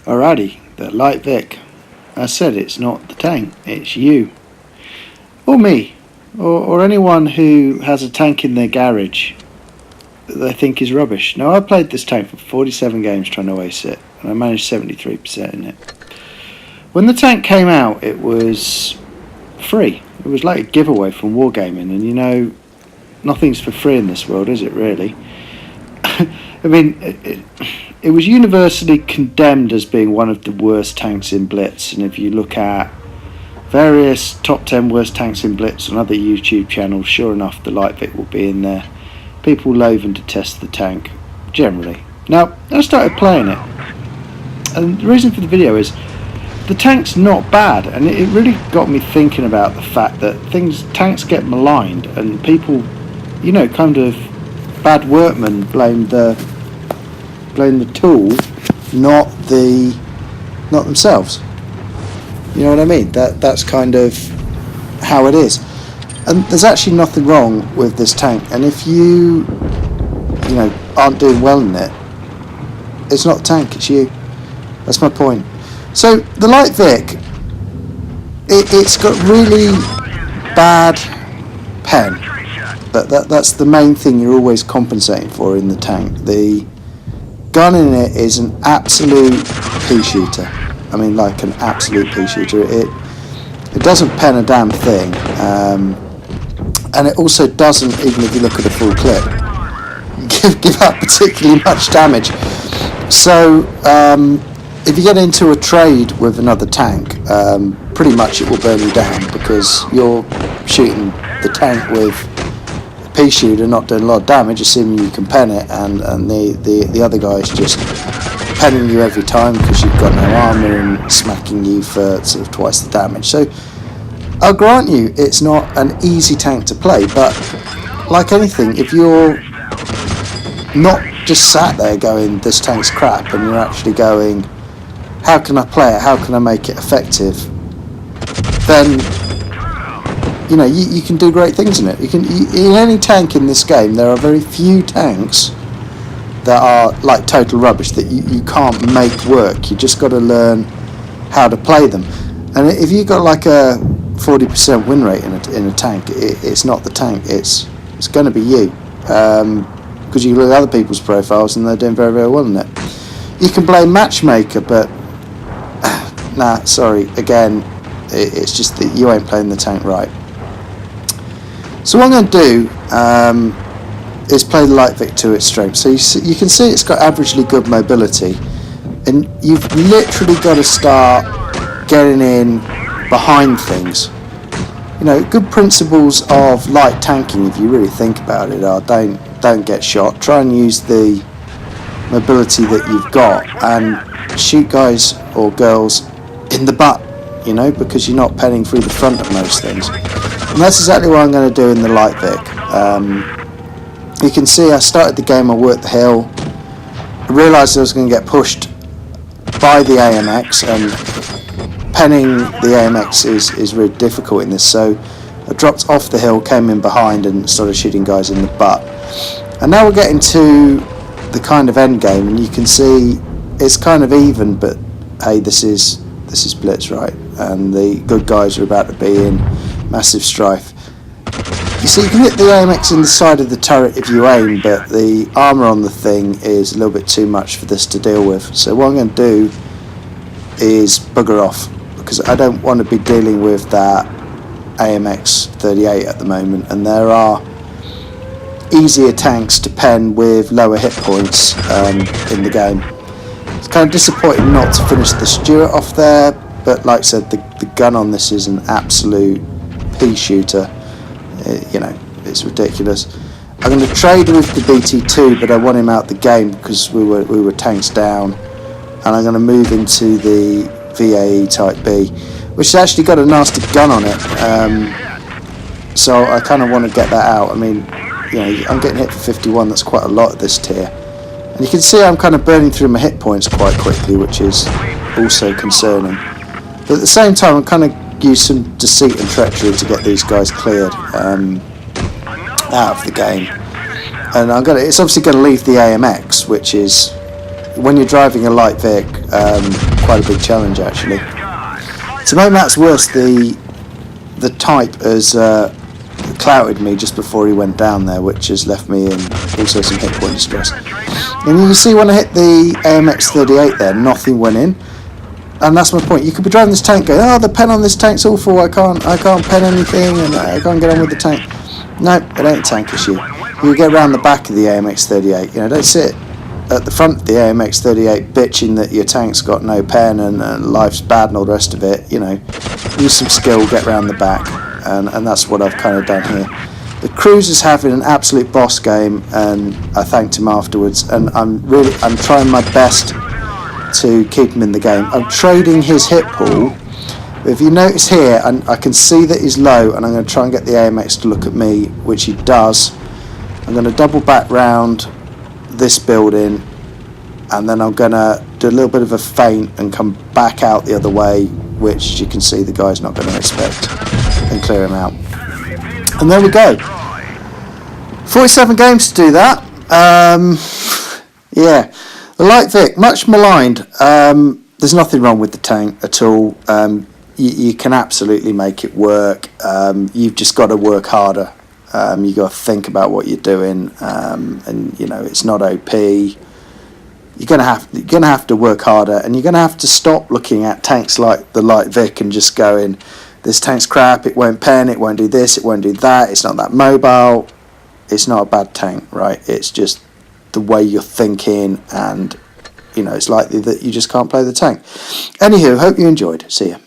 Alrighty, the Light VIC. I said it's not the tank, it's you. Or me. Or anyone who has a tank in their garage that they think is rubbish. Now, I played this tank for 47 games trying to ace it, and I managed 73% in it. When the tank came out, it was free. It was like a giveaway from Wargaming, and you know, nothing's for free in this world, is it really? I mean, it was universally condemned as being one of the worst tanks in Blitz, and if you look at various top 10 worst tanks in Blitz on other YouTube channels, sure enough the Light VIC will be in there. People loathe and detest the tank, generally. Now, I started playing it, and the reason for the video is the tank's not bad, and it really got me thinking about the fact that tanks get maligned, and people, you know, kind of bad workmen blame the tool, not themselves. You know what I mean? That's kind of how it is. And there's actually nothing wrong with this tank. And if you know, aren't doing well in it, it's not the tank, it's you. That's my point. So the Light VIC, it's got really bad pen. That's the main thing you're always compensating for in the tank. The gun in it is an absolute pea shooter. I mean, like an absolute pea shooter. It doesn't pen a damn thing, and it also doesn't, even if you look at a full clip, give up particularly much damage. So if you get into a trade with another tank, pretty much it will burn you down, because you're shooting the tank with a pea shooter, not doing a lot of damage, assuming you can pen it, and the other guy's just penning you every time because you've got no armour and smacking you for sort of twice the damage. So I'll grant you it's not an easy tank to play, but like anything, if you're not just sat there going this tank's crap, and you're actually going, how can I play it, how can I make it effective, then you know, you can do great things in it. In any tank in this game, there are very few tanks that are like total rubbish that you can't make work. You just got to learn how to play them. And if you've got like a 40% win rate in a tank, it's not the tank, it's going to be you, because you look at other people's profiles and they're doing very, very well in it. You can blame matchmaker, but nah, sorry, again, it's just that you ain't playing the tank right. So what I'm going to do is play the Light VIC to its strength. So you can see it's got averagely good mobility, and you've literally got to start getting in behind things. You know, good principles of light tanking, if you really think about it, are don't get shot, try and use the mobility that you've got and shoot guys or girls in the butt, you know, because you're not penning through the front of most things. And that's exactly what I'm going to do in the Light VIC. You can see I started the game, I worked the hill, I realised I was going to get pushed by the AMX, and penning the AMX is really difficult in this, so I dropped off the hill, came in behind and started shooting guys in the butt. And now we're getting to the kind of end game, and you can see it's kind of even, but hey, this is Blitz, right? And the good guys are about to be in massive strife. You see, you can hit the AMX in the side of the turret if you aim, but the armour on the thing is a little bit too much for this to deal with. So what I'm going to do is bugger off, because I don't want to be dealing with that AMX 38 at the moment, and there are easier tanks to pen with lower hit points in the game. It's kind of disappointing not to finish the Stuart off there, but like I said, the gun on this is an absolute pea shooter. You know, it's ridiculous. I'm going to trade with the BT2, but I want him out the game because we were tanks down, and I'm going to move into the VAE Type B, which has actually got a nasty gun on it. So I kind of want to get that out. I mean, you know, I'm getting hit for 51. That's quite a lot at this tier, and you can see I'm kind of burning through my hit points quite quickly, which is also concerning. But at the same time, I'm kind of use some deceit and treachery to get these guys cleared out of the game. And it's obviously going to leave the AMX, which is, when you're driving a Light VIC, quite a big challenge actually. To make matters worse, the type has clouted me just before he went down there, which has left me in also some hit point distress. And you can see when I hit the AMX-38 there, nothing went in. And that's my point. You could be driving this tank going, oh, the pen on this tank's awful, I can't pen anything, and I can't get on with the tank. No, it ain't a tank issue. You get around the back of the AMX-38, you know, don't sit at the front of the AMX-38 bitching that your tank's got no pen and life's bad and all the rest of it. You know, use some skill, get around the back, and that's what I've kind of done here. The Cruiser's having an absolute boss game, and I thanked him afterwards, and I'm trying my best to keep him in the game. I'm trading his hit pool. If you notice here, I can see that he's low, and I'm going to try and get the AMX to look at me, which he does. I'm going to double back round this building, and then I'm going to do a little bit of a feint and come back out the other way, which you can see the guy's not going to expect, and clear him out. And there we go. 47 games to do that. Yeah. The Light VIC, much maligned. There's nothing wrong with the tank at all. You can absolutely make it work. You've just got to work harder. You've got to think about what you're doing, and you know it's not OP. You're gonna have to work harder, and you're gonna have to stop looking at tanks like the Light VIC and just going, this tank's crap. It won't pen. It won't do this. It won't do that. It's not that mobile. It's not a bad tank, right? It's just the way you're thinking, and you know it's likely that you just can't play the tank. Anywho, hope you enjoyed. See ya.